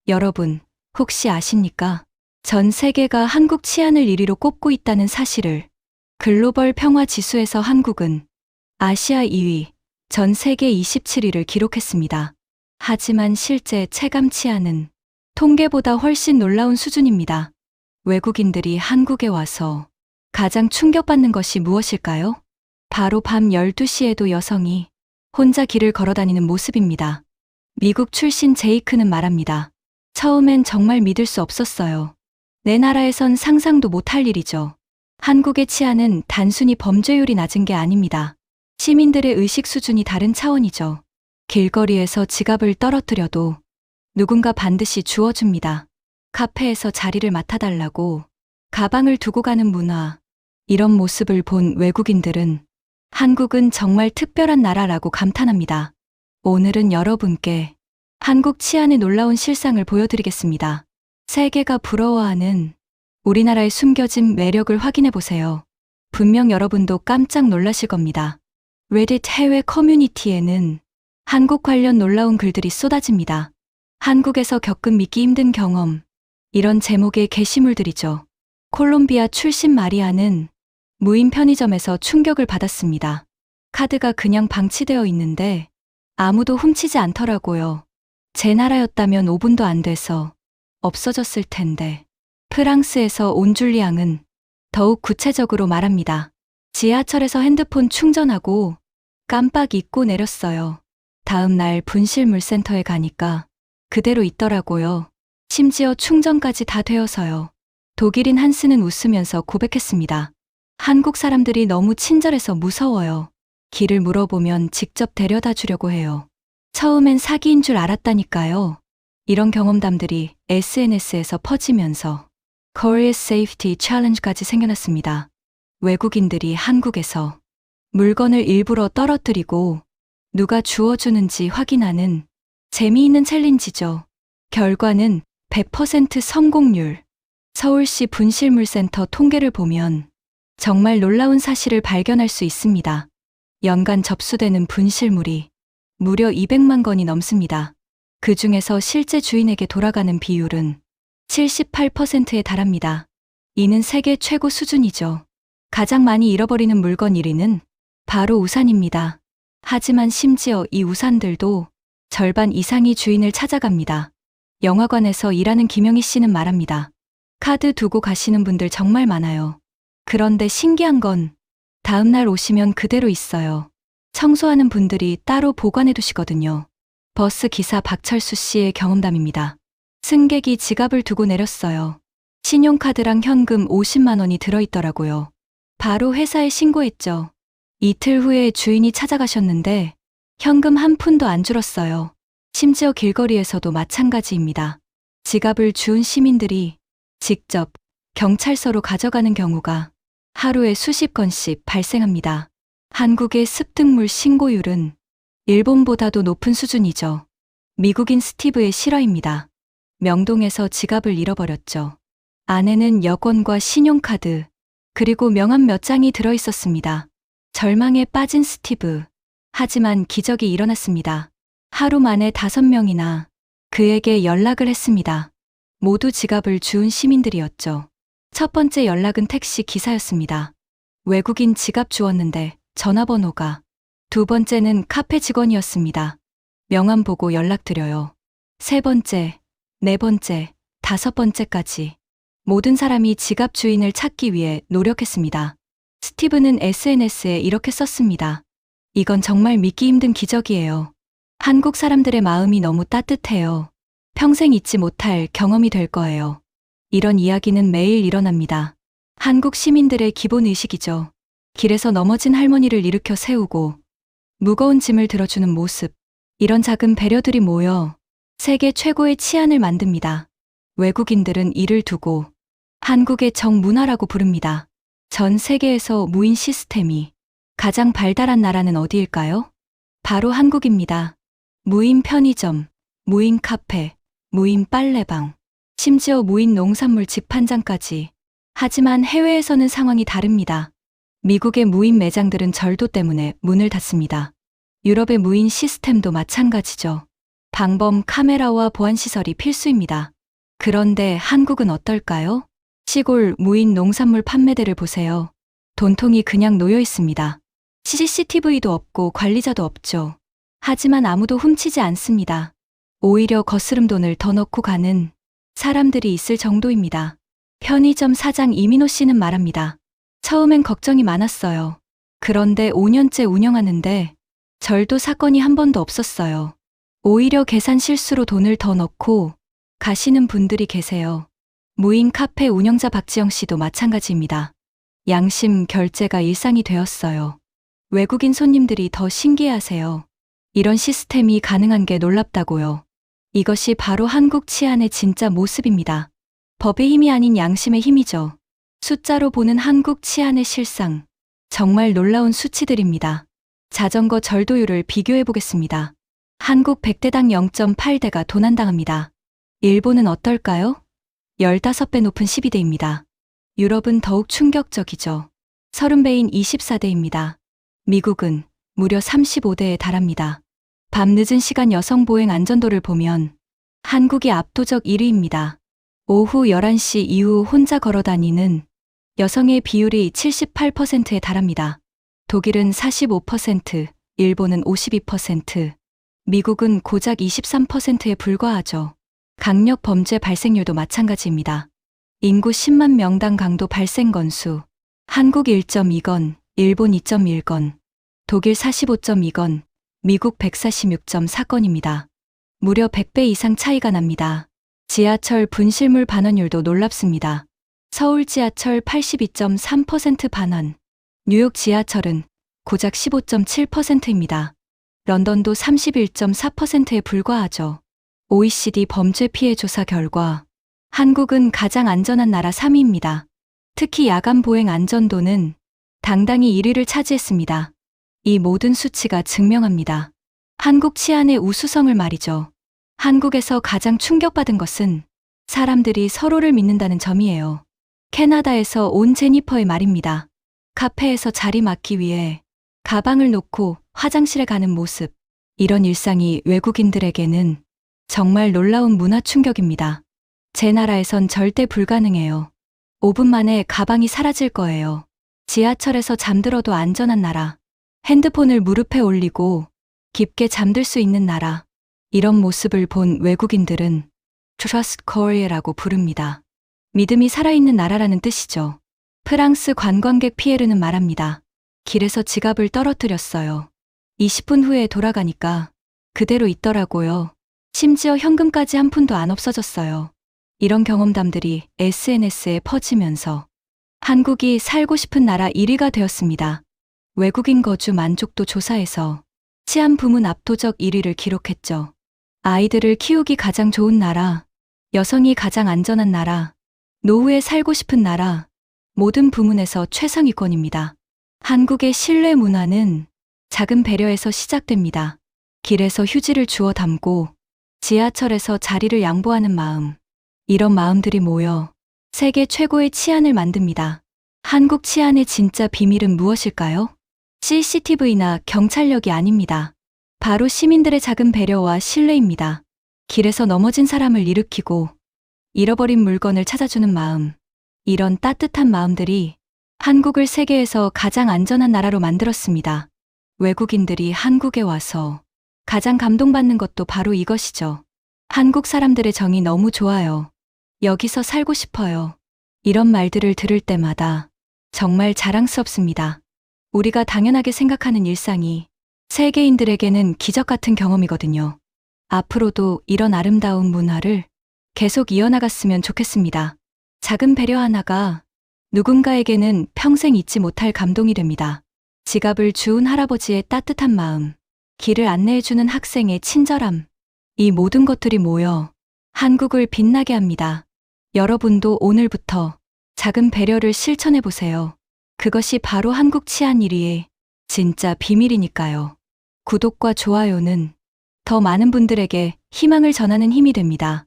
여러분, 혹시 아십니까? 전 세계가 한국 치안을 1위로 꼽고 있다는 사실을. 글로벌 평화 지수에서 한국은 아시아 2위, 전 세계 27위를 기록했습니다. 하지만 실제 체감 치안은 통계보다 훨씬 놀라운 수준입니다. 외국인들이 한국에 와서 가장 충격받는 것이 무엇일까요? 바로 밤 12시에도 여성이 혼자 길을 걸어다니는 모습입니다. 미국 출신 제이크는 말합니다. 처음엔 정말 믿을 수 없었어요. 내 나라에선 상상도 못할 일이죠. 한국의 치안은 단순히 범죄율이 낮은 게 아닙니다. 시민들의 의식 수준이 다른 차원이죠. 길거리에서 지갑을 떨어뜨려도 누군가 반드시 주워줍니다. 카페에서 자리를 맡아달라고 가방을 두고 가는 문화. 이런 모습을 본 외국인들은 한국은 정말 특별한 나라라고 감탄합니다. 오늘은 여러분께 한국 치안의 놀라운 실상을 보여드리겠습니다. 세계가 부러워하는 우리나라의 숨겨진 매력을 확인해 보세요. 분명 여러분도 깜짝 놀라실 겁니다. 레딧 해외 커뮤니티에는 한국 관련 놀라운 글들이 쏟아집니다. 한국에서 겪은 믿기 힘든 경험. 이런 제목의 게시물들이죠. 콜롬비아 출신 마리아는 무인 편의점에서 충격을 받았습니다. 카드가 그냥 방치되어 있는데 아무도 훔치지 않더라고요. 제 나라였다면 5분도 안 돼서 없어졌을 텐데. 프랑스에서 온 줄리앙은 더욱 구체적으로 말합니다. 지하철에서 핸드폰 충전하고 깜빡 잊고 내렸어요. 다음 날 분실물센터에 가니까 그대로 있더라고요. 심지어 충전까지 다 되어서요. 독일인 한스는 웃으면서 고백했습니다. 한국 사람들이 너무 친절해서 무서워요. 길을 물어보면 직접 데려다 주려고 해요. 처음엔 사기인 줄 알았다니까요. 이런 경험담들이 SNS에서 퍼지면서 Korea Safety Challenge까지 생겨났습니다. 외국인들이 한국에서 물건을 일부러 떨어뜨리고 누가 주워주는지 확인하는 재미있는 챌린지죠. 결과는 100% 성공률. 서울시 분실물센터 통계를 보면 정말 놀라운 사실을 발견할 수 있습니다. 연간 접수되는 분실물이 무려 200만 건이 넘습니다. 그 중에서 실제 주인에게 돌아가는 비율은 78%에 달합니다. 이는 세계 최고 수준이죠. 가장 많이 잃어버리는 물건 1위는 바로 우산입니다. 하지만 심지어 이 우산들도 절반 이상이 주인을 찾아갑니다. 영화관에서 일하는 김영희 씨는 말합니다. 카드 두고 가시는 분들 정말 많아요. 그런데 신기한 건 다음날 오시면 그대로 있어요. 청소하는 분들이 따로 보관해 두시거든요. 버스 기사 박철수 씨의 경험담입니다. 승객이 지갑을 두고 내렸어요. 신용카드랑 현금 50만 원이 들어있더라고요. 바로 회사에 신고했죠. 이틀 후에 주인이 찾아가셨는데 현금 한 푼도 안 줄었어요. 심지어 길거리에서도 마찬가지입니다. 지갑을 주운 시민들이 직접 경찰서로 가져가는 경우가 하루에 수십 건씩 발생합니다. 한국의 습득물 신고율은 일본보다도 높은 수준이죠. 미국인 스티브의 실화입니다. 명동에서 지갑을 잃어버렸죠. 안에는 여권과 신용카드, 그리고 명함 몇 장이 들어있었습니다. 절망에 빠진 스티브. 하지만 기적이 일어났습니다. 하루 만에 5명이나 그에게 연락을 했습니다. 모두 지갑을 주운 시민들이었죠. 첫 번째 연락은 택시 기사였습니다. 외국인 지갑 주웠는데 전화번호가. 두 번째는 카페 직원이었습니다. 명함 보고 연락드려요. 세 번째, 네 번째, 다섯 번째까지 모든 사람이 지갑 주인을 찾기 위해 노력했습니다. 스티브는 SNS에 이렇게 썼습니다. 이건 정말 믿기 힘든 기적이에요. 한국 사람들의 마음이 너무 따뜻해요. 평생 잊지 못할 경험이 될 거예요. 이런 이야기는 매일 일어납니다. 한국 시민들의 기본 의식이죠. 길에서 넘어진 할머니를 일으켜 세우고 무거운 짐을 들어주는 모습. 이런 작은 배려들이 모여 세계 최고의 치안을 만듭니다. 외국인들은 이를 두고 한국의 정문화라고 부릅니다. 전 세계에서 무인 시스템이 가장 발달한 나라는 어디일까요? 바로 한국입니다. 무인 편의점, 무인 카페, 무인 빨래방, 심지어 무인 농산물 집판장까지. 하지만 해외에서는 상황이 다릅니다. 미국의 무인 매장들은 절도 때문에 문을 닫습니다. 유럽의 무인 시스템도 마찬가지죠. 방범 카메라와 보안시설이 필수입니다. 그런데 한국은 어떨까요? 시골 무인 농산물 판매대를 보세요. 돈통이 그냥 놓여 있습니다. CCTV도 없고 관리자도 없죠. 하지만 아무도 훔치지 않습니다. 오히려 거스름 돈을 더 넣고 가는 사람들이 있을 정도입니다. 편의점 사장 이민호 씨는 말합니다. 처음엔 걱정이 많았어요. 그런데 5년째 운영하는데 절도 사건이 한 번도 없었어요. 오히려 계산 실수로 돈을 더 넣고 가시는 분들이 계세요. 무인 카페 운영자 박지영 씨도 마찬가지입니다. 양심 결제가 일상이 되었어요. 외국인 손님들이 더 신기해하세요. 이런 시스템이 가능한 게 놀랍다고요. 이것이 바로 한국 치안의 진짜 모습입니다. 법의 힘이 아닌 양심의 힘이죠. 숫자로 보는 한국 치안의 실상. 정말 놀라운 수치들입니다. 자전거 절도율을 비교해 보겠습니다. 한국 100대당 0.8대가 도난당합니다. 일본은 어떨까요? 15배 높은 12대입니다. 유럽은 더욱 충격적이죠. 30배인 24대입니다. 미국은 무려 35대에 달합니다. 밤늦은 시간 여성 보행 안전도를 보면 한국이 압도적 1위입니다. 오후 11시 이후 혼자 걸어 다니는 여성의 비율이 78%에 달합니다. 독일은 45%, 일본은 52%, 미국은 고작 23%에 불과하죠. 강력 범죄 발생률도 마찬가지입니다. 인구 10만 명당 강도 발생 건수, 한국 1.2건, 일본 2.1건, 독일 45.2건, 미국 146.4건입니다. 무려 100배 이상 차이가 납니다. 지하철 분실물 반환율도 놀랍습니다. 서울 지하철 82.3% 반환, 뉴욕 지하철은 고작 15.7%입니다. 런던도 31.4%에 불과하죠. OECD 범죄 피해 조사 결과 한국은 가장 안전한 나라 3위입니다. 특히 야간 보행 안전도는 당당히 1위를 차지했습니다. 이 모든 수치가 증명합니다. 한국 치안의 우수성을 말이죠. 한국에서 가장 충격받은 것은 사람들이 서로를 믿는다는 점이에요. 캐나다에서 온 제니퍼의 말입니다. 카페에서 자리 맡기 위해 가방을 놓고 화장실에 가는 모습. 이런 일상이 외국인들에게는 정말 놀라운 문화 충격입니다. 제 나라에선 절대 불가능해요. 5분 만에 가방이 사라질 거예요. 지하철에서 잠들어도 안전한 나라. 핸드폰을 무릎에 올리고 깊게 잠들 수 있는 나라. 이런 모습을 본 외국인들은 Trust Korea라고 부릅니다. 믿음이 살아있는 나라라는 뜻이죠. 프랑스 관광객 피에르는 말합니다. 길에서 지갑을 떨어뜨렸어요. 20분 후에 돌아가니까 그대로 있더라고요. 심지어 현금까지 한 푼도 안 없어졌어요. 이런 경험담들이 SNS에 퍼지면서 한국이 살고 싶은 나라 1위가 되었습니다. 외국인 거주 만족도 조사에서 치안 부문 압도적 1위를 기록했죠. 아이들을 키우기 가장 좋은 나라, 여성이 가장 안전한 나라, 노후에 살고 싶은 나라, 모든 부문에서 최상위권입니다. 한국의 신뢰 문화는 작은 배려에서 시작됩니다. 길에서 휴지를 주워 담고 지하철에서 자리를 양보하는 마음. 이런 마음들이 모여 세계 최고의 치안을 만듭니다. 한국 치안의 진짜 비밀은 무엇일까요? CCTV나 경찰력이 아닙니다. 바로 시민들의 작은 배려와 신뢰입니다. 길에서 넘어진 사람을 일으키고 잃어버린 물건을 찾아주는 마음. 이런 따뜻한 마음들이 한국을 세계에서 가장 안전한 나라로 만들었습니다. 외국인들이 한국에 와서 가장 감동받는 것도 바로 이것이죠. 한국 사람들의 정이 너무 좋아요. 여기서 살고 싶어요. 이런 말들을 들을 때마다 정말 자랑스럽습니다. 우리가 당연하게 생각하는 일상이 세계인들에게는 기적 같은 경험이거든요. 앞으로도 이런 아름다운 문화를 계속 이어나갔으면 좋겠습니다. 작은 배려 하나가 누군가에게는 평생 잊지 못할 감동이 됩니다. 지갑을 주운 할아버지의 따뜻한 마음, 길을 안내해주는 학생의 친절함, 이 모든 것들이 모여 한국을 빛나게 합니다. 여러분도 오늘부터 작은 배려를 실천해 보세요. 그것이 바로 한국 치안 1위의 진짜 비밀이니까요. 구독과 좋아요는 더 많은 분들에게 희망을 전하는 힘이 됩니다.